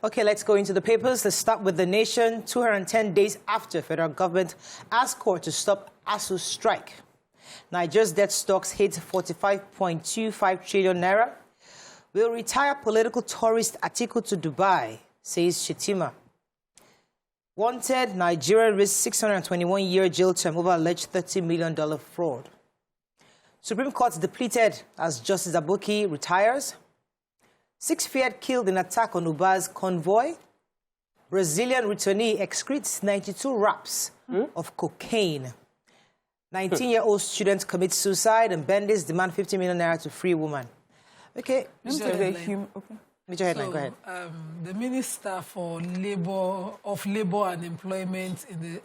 Okay, let's go into the papers. Let's start with The Nation. 210 days after federal government asked court to stop ASUU strike. Nigeria's debt stocks hit 45.25 trillion naira. Will retire political tourist Atiku to Dubai, says Shetima. Wanted Nigerian risks 621-year jail term over alleged $30 million fraud. Supreme Court depleted as Justice Aboki retires. 6 feared killed in attack on Uber's convoy. Brazilian returnee excretes 92 wraps of cocaine. 19-year-old student commits suicide, and bandits demand 50 million naira to free woman. Okay. Major headline, go ahead. The Minister for Labor and Employment in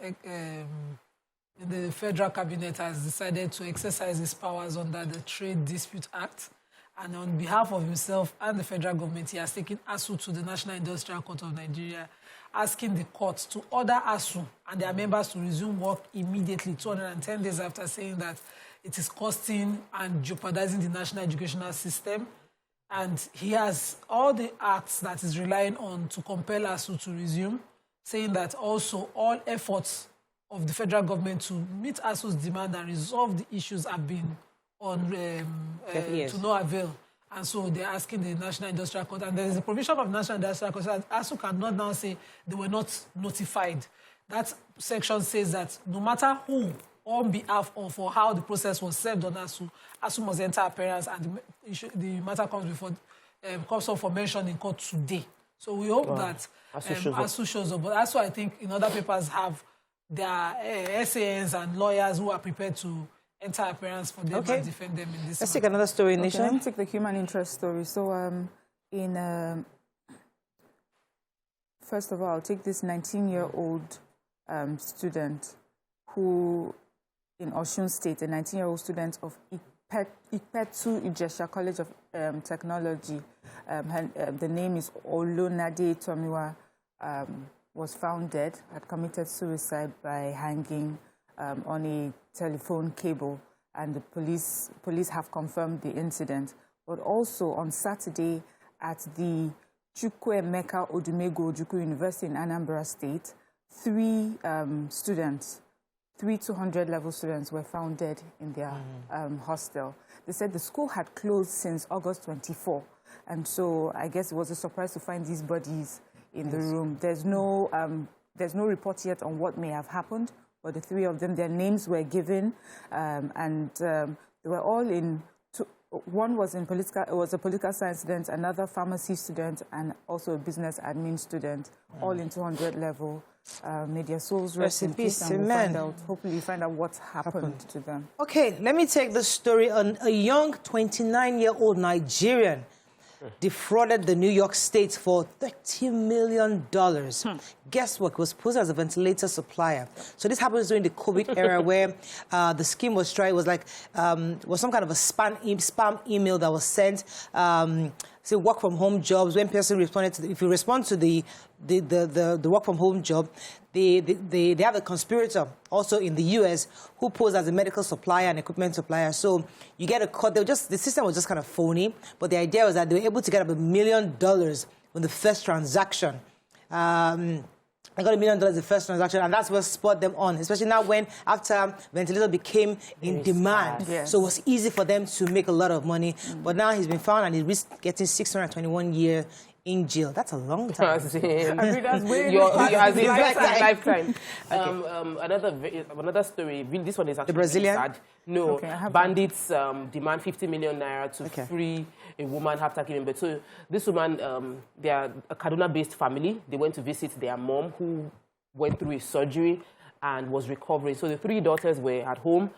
the Federal Cabinet has decided to exercise his powers under the Trade Dispute Act. And on behalf of himself and the federal government, he has taken ASUU to the National Industrial Court of Nigeria, asking the court to order ASUU and their members to resume work immediately, 210 days after saying that it is costing and jeopardizing the national educational system. And he has all the acts that is relying on to compel ASUU to resume, saying that also all efforts of the federal government to meet ASUU's demand and resolve the issues have been on to no avail. And so they're asking the National Industrial Court, and there is a provision of National Industrial Court that ASUU cannot now say they were not notified. That section says that no matter who, on behalf of or how the process was served on ASUU, ASUU must enter appearance, and the matter comes before comes up for mention in court today. So we hope that ASUU shows up. But also, I think in other papers have their SANs and lawyers who are prepared to enter appearance for them and defend them in this. Let's take another story, Nation. Let me take the human interest story. So, first of all, I'll take this 19-year-old student who, in Osun State, a 19-year-old student of Ipetu Ijesha College of Technology. The name is Olonade Tomiwa, was found dead, had committed suicide by hanging on a telephone cable, and the police have confirmed the incident. But also on Saturday at the Chukwuemeka Odumego Ojukwu University in Anambra State, 3 students, 3 200-level students were found dead in their hostel. They said the school had closed since August 24, and so I guess it was a surprise to find these bodies in the room. There's no report yet on what may have happened, but the 3 of them, their names were given, and they were all in. One was in a political science student, another pharmacy student, and also a business admin student, all in 200 level. May their souls rest in peace, and we'll hopefully find out what happened to them. Okay, let me take the story on a young 29-year-old Nigerian defrauded the New York State for $30 million. Guess what? Was posed as a ventilator supplier. So this happens during the COVID era, where the scheme was tried. It was like was some kind of a spam email that was sent. Say work from home jobs. When person responded to if you respond to the work from home job, they have a conspirator also in the US who posed as a medical supplier and equipment supplier. So you get a cut. The system was just kind of phony, but the idea was that they were able to get up $1 million on the first transaction. I got $1 million in the first transaction, and that's what spurred them on, especially now when after ventilator became in demand. Yes. So it was easy for them to make a lot of money. But now he's been found and he's getting 621 years in jail. That's a long time. That's lifetime. Another story. This one is actually the Brazilian. Sad. No, bandits demand 50 million naira to free a woman after giving birth. So this woman, they are a Kaduna-based family. They went to visit their mom, who went through a surgery and was recovering. So the 3 daughters were at home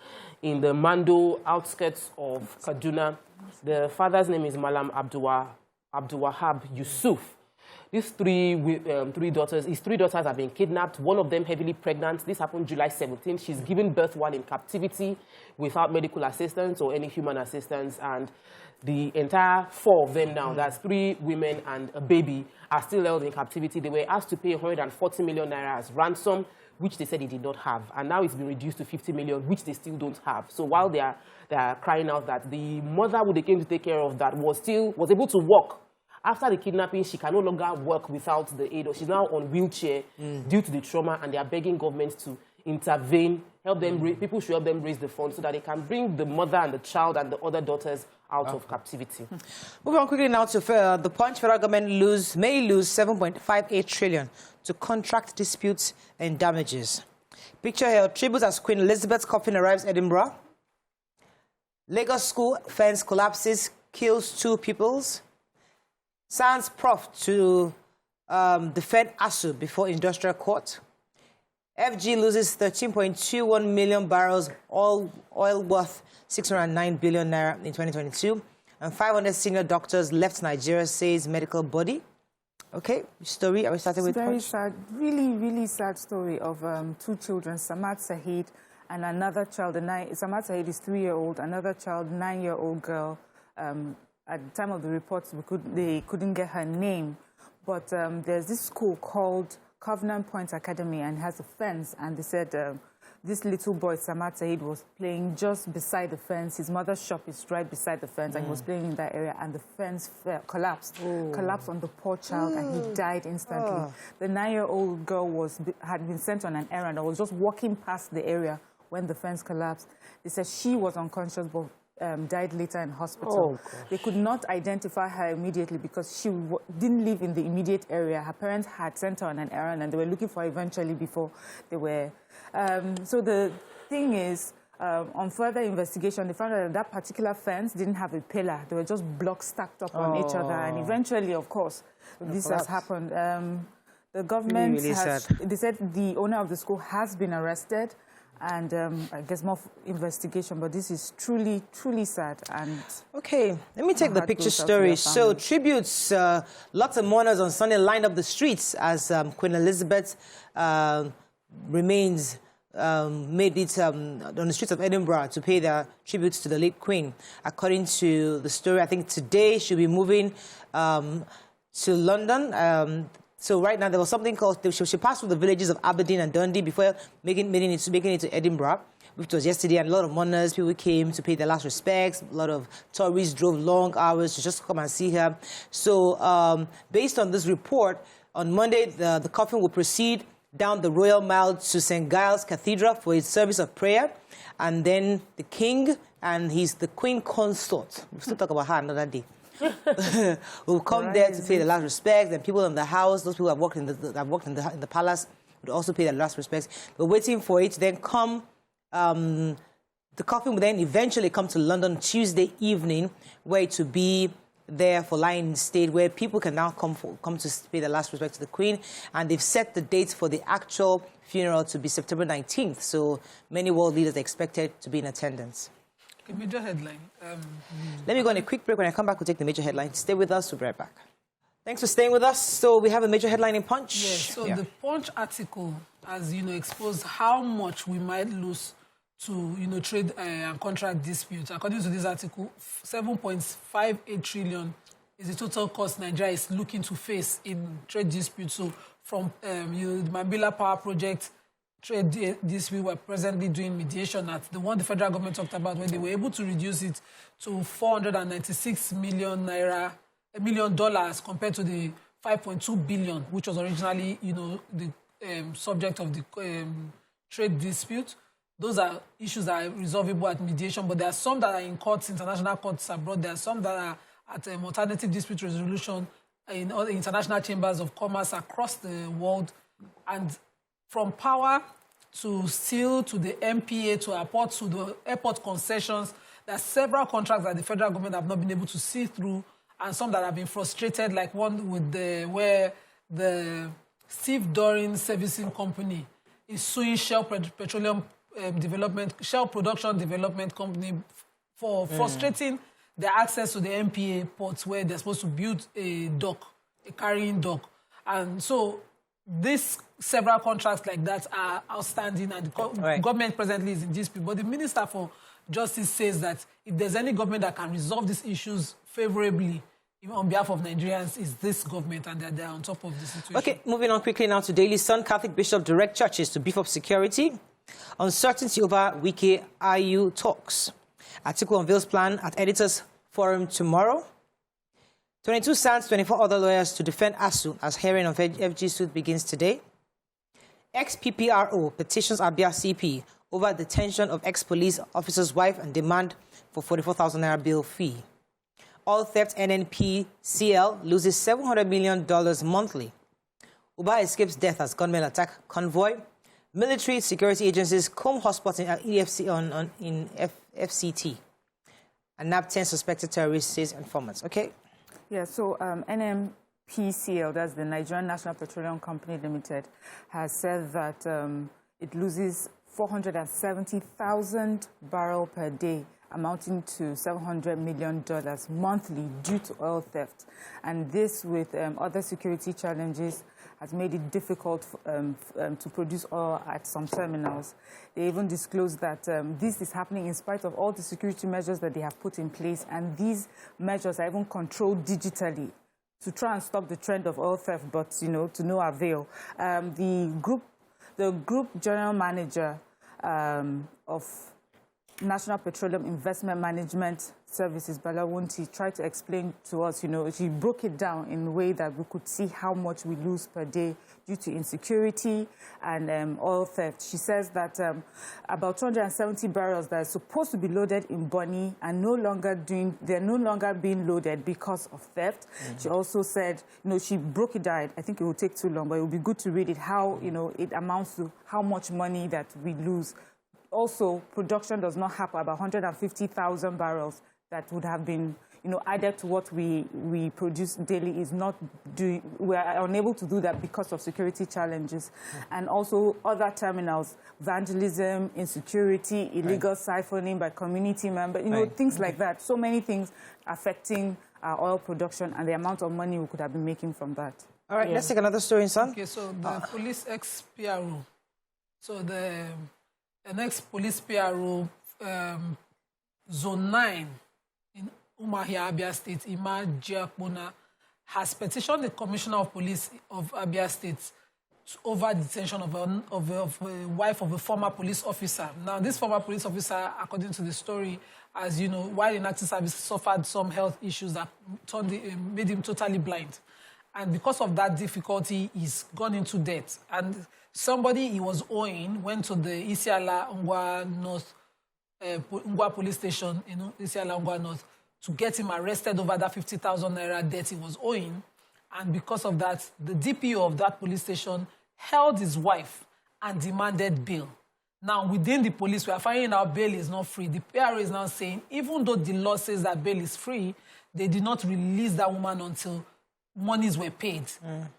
in the Mando outskirts of Kaduna. The father's name is Malam Abdulwahab Yusuf. These 3 daughters, his 3 daughters have been kidnapped, one of them heavily pregnant. This happened July 17th. She's given birth while in captivity without medical assistance or any human assistance. And the entire 4 of them now, that's 3 women and a baby, are still held in captivity. They were asked to pay 140 million naira as ransom, which they said they did not have. And now it's been reduced to 50 million, which they still don't have. So while they are crying out that the mother who they came to take care of that was able to walk After the kidnapping, she can no longer work without the aid. She's now on wheelchair due to the trauma, and they are begging government to intervene, help them. People should help them raise the funds so that they can bring the mother and the child and the other daughters out of captivity. Moving on quickly now to the Punch. Federal government may lose 7.58 trillion to contract disputes and damages. Picture here, tribute as Queen Elizabeth's coffin arrives Edinburgh. Lagos school fence collapses, kills 2 pupils. Sans prof to defend ASUU before industrial court. FG loses 13.21 million barrels, oil worth 609 billion naira in 2022. And 500 senior doctors left Nigeria, says medical body. Okay, story. Are we starting with very Punch? sad, really sad story of 2 children, Samad Saheed and another child. Samad Saheed is 3-year-old, another child, 9-year-old girl. At the time of the reports, they couldn't get her name, but there's this school called Covenant Point Academy, and has a fence, and they said this little boy, Samad Saheed, was playing just beside the fence. His mother's shop is right beside the fence, and he was playing in that area, and the fence collapsed on the poor child, and he died instantly. The 9-year-old girl had been sent on an errand. I was just walking past the area when the fence collapsed. They said she was unconscious, but died later in hospital. They could not identify her immediately because she didn't live in the immediate area. Her parents had sent her on an errand, and they were looking for her eventually before they were. So the thing is, on further investigation, they found out that particular fence didn't have a pillar. They were just blocks stacked up on each other, and eventually, of course, this has happened. The government they said the owner of the school has been arrested, and I guess more investigation, but this is truly sad. And okay, let me take the picture story. So tributes, lots of mourners on Sunday lined up the streets as Queen Elizabeth remains made it on the streets of Edinburgh to pay their tributes to the late Queen. According to the story, I think today she'll be moving to London. So right now there was something called, she passed through the villages of Aberdeen and Dundee before making it to Edinburgh, which was yesterday, and a lot of mourners, people came to pay their last respects. A lot of tourists drove long hours to just come and see her. So based on this report, on Monday, the coffin will proceed down the Royal Mile to St. Giles Cathedral for its service of prayer. And then the king and the Queen consort, we'll still talk about her another day, will come there to pay the last respects, and people in the house, those people who have worked in the palace, would also pay their last respects. We're waiting for it to then come. The coffin will then eventually come to London Tuesday evening, where it will be there for lying in state, where people can now come to pay their last respect to the Queen. And they've set the date for the actual funeral to be September 19th. So many world leaders are expected to be in attendance. A major headline. Let me go on a quick break. When I come back, we'll take the major headline. Stay with us. We'll be right back. Thanks for staying with us. So we have a major headline in Punch. Yes, so the Punch article has, exposed how much we might lose to, trade and contract disputes. According to this article, 7.58 trillion is the total cost Nigeria is looking to face in trade disputes. So from the Mambila Power Project trade dispute, we're presently doing mediation at the one the federal government talked about, when they were able to reduce it to $496 million compared to the 5.2 billion, which was originally, the subject of the trade dispute. Those are issues that are resolvable at mediation, but there are some that are in courts, international courts abroad. There are some that are at alternative dispute resolution in other international chambers of commerce across the world. And from power to steel to the MPA to airport to the airport concessions, there are several contracts that the federal government have not been able to see through, and some that have been frustrated, like one with where the Steve Doran Servicing Company is suing Shell Petroleum Shell Production Development Company for frustrating their access to the MPA ports, where they're supposed to build a dock, a carrying dock. And so these several contracts like that are outstanding, and the government presently is in dispute. But the Minister for Justice says that if there's any government that can resolve these issues favorably, even on behalf of Nigerians, is this government, and they're on top of the situation. Okay, moving on quickly now to Daily Sun. Catholic Bishop direct churches to beef up security. Uncertainty over Wike ASUU talks. Article unveils plan at editors' forum tomorrow. 22 SANS, 24 other lawyers to defend ASUU as hearing of FG suit begins today. Ex-PPRO petitions Abia CP over detention of ex-police officer's wife and demand for 44,000 naira bail fee. Oil theft NNPCL loses $700 million monthly. Uba escapes death as gunmen attack convoy. Military security agencies comb hotspots in FCT. And nab 10 suspected terrorists, says informants. Okay? Yeah, so NNPCL, that's the Nigerian National Petroleum Company Limited, has said that it loses 470,000 barrels per day, amounting to $700 million monthly due to oil theft. And this, with other security challenges, has made it difficult to produce oil at some terminals. They even disclosed that this is happening in spite of all the security measures that they have put in place, and these measures are even controlled digitally to try and stop the trend of oil theft, but, you know, to no avail. The group general manager of National Petroleum Investment Management Services, Balawunti, tried to explain to us, you know, she broke it down in a way that we could see how much we lose per day due to insecurity and oil theft. She says that about 270 barrels that are supposed to be loaded in Bonny are no longer being loaded because of theft. Mm-hmm. She also said, you know, she broke it down. I think it will take too long, but it would be good to read it, how, you know, it amounts to how much money that we lose. Also, production does not happen. About 150,000 barrels that would have been, you know, added to what we produce daily is not doing. We are unable to do that because of security challenges, and also other terminals, vandalism, insecurity, illegal siphoning by community members. You know, things like that. So many things affecting our oil production and the amount of money we could have been making from that. All right, let's take another story, son. Okay, so the police ex-PRO. So the next police PRO, Zone 9 in Umuahia, Abia State, Ima Jiakpona, has petitioned the Commissioner of Police of Abia State over detention of a wife of a former police officer. Now, this former police officer, according to the story, as you know, while in active service, suffered some health issues that made him totally blind. And because of that difficulty, he's gone into debt. And somebody he was owing went to the Isiala Ngwa North, Ngwa police station in Isiala Ngwa North to get him arrested over that 50,000 naira debt he was owing. And because of that, the DPO of that police station held his wife and demanded bail. Now, within the police, we are finding out bail is not free. The PRO is now saying, even though the law says that bail is free, they did not release that woman until monies were paid.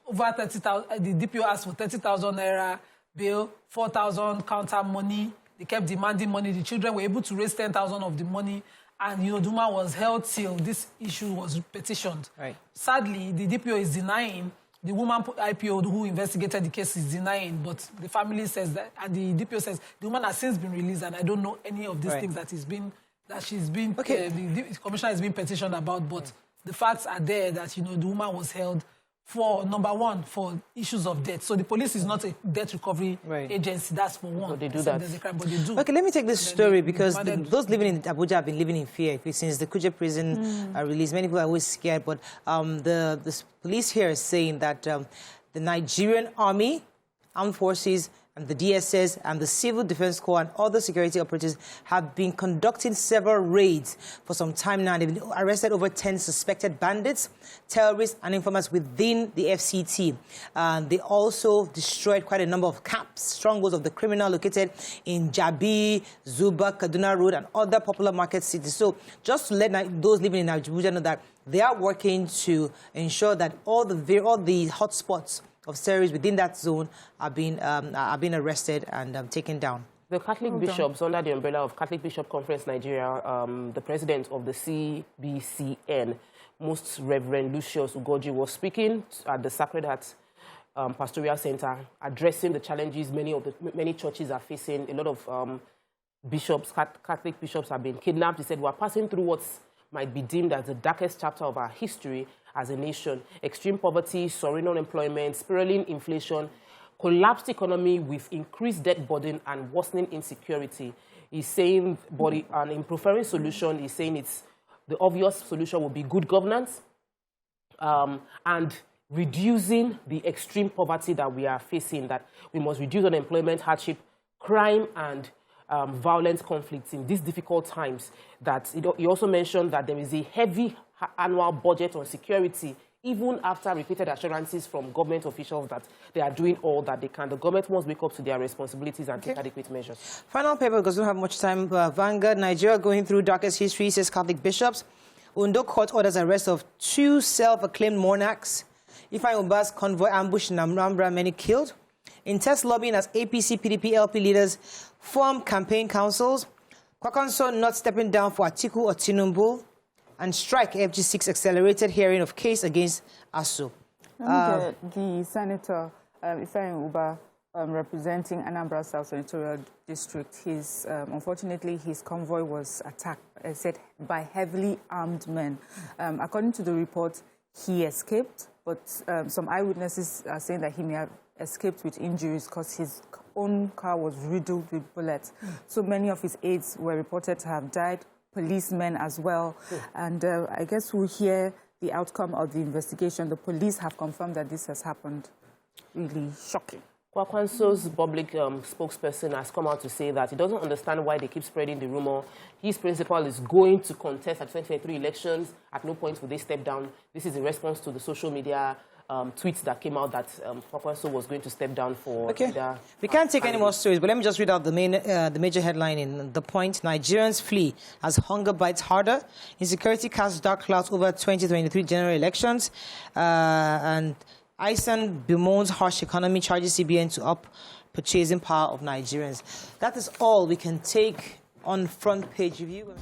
Over 30,000, the DPO asked for 30,000 naira bail, 4,000 counter money. They kept demanding money. The children were able to raise 10,000 of the money. And, you know, the woman was held till this issue was petitioned. Right. Sadly, the DPO is denying. The woman IPO who investigated the case is denying. But the family says that, and the DPO says, the woman has since been released, and I don't know any of these things that she's been, the commissioner has been petitioned about, but the facts are there that, you know, the woman was held for, number one, for issues of debt. So the police is not a debt recovery agency. That's for one. But they do that. There's a crime, but they do. Okay, let me take this story because those living in Abuja have been living in fear since the Kuje prison release. Many people are always scared, but the police here is saying that the Nigerian Army, Armed Forces, and the DSS and the Civil Defense Corps and other security operatives have been conducting several raids for some time now. They've been arrested over 10 suspected bandits, terrorists, and informants within the FCT. They also destroyed quite a number of camps, strongholds of the criminal located in Jabi, Zuba, Kaduna Road, and other popular market cities. So just to let those living in Abuja know that they are working to ensure that all the hotspots of terrorists within that zone are being arrested and taken down. The Catholic bishops, under the umbrella of Catholic Bishop Conference Nigeria, the president of the CBCN, Most Reverend Lucius Ugoji, was speaking at the Sacred Heart Pastoral Center, addressing the challenges many churches are facing. A lot of bishops, Catholic bishops, have been kidnapped. He said, we're passing through what might be deemed as the darkest chapter of our history as a nation. Extreme poverty, soaring unemployment, spiraling inflation, collapsed economy with increased debt burden and worsening insecurity. He's saying, and in preferring solution, he's saying the obvious solution would be good governance, and reducing the extreme poverty that we are facing, that we must reduce unemployment, hardship, crime, and violent conflicts in these difficult times. That he also mentioned that there is a heavy annual budget on security, even after repeated assurances from government officials that they are doing all that they can. The government must wake up to their responsibilities and take adequate measures. Final paper, because we don't have much time. Vanguard, Nigeria going through darkest history, says Catholic bishops. Ondo court orders arrest of 2 self-acclaimed monarchs. Ifeanyi Ubah's convoy ambush in Anambra, many killed. Intense lobbying as APC, PDP, LP leaders form campaign councils. Kwankwaso not stepping down for Atiku or Tinubu. And strike FG6 accelerated hearing of case against ASUU. The senator, Ifeanyi Ubah, representing Anambra South Senatorial District, unfortunately, his convoy was attacked, said, by heavily armed men. According to the report, he escaped, but some eyewitnesses are saying that he may have escaped with injuries because his own car was riddled with bullets. So many of his aides were reported to have died, policemen as well. And I guess we'll hear the outcome of the investigation. The police have confirmed that this has happened. Really shocking. Kwankwaso's public spokesperson has come out to say that he doesn't understand why they keep spreading the rumor. His principal is going to contest at 2023 elections. At no point will they step down. This is in response to the social media tweets that came out that Kwankwaso was going to step down for... We can't take any more stories, but let me just read out the major headline in The Point. Nigerians flee as hunger bites harder. Insecurity casts dark clouds over 2023 general elections. And ISAN bemoans harsh economy, charges CBN to up purchasing power of Nigerians. That is all we can take on front page review.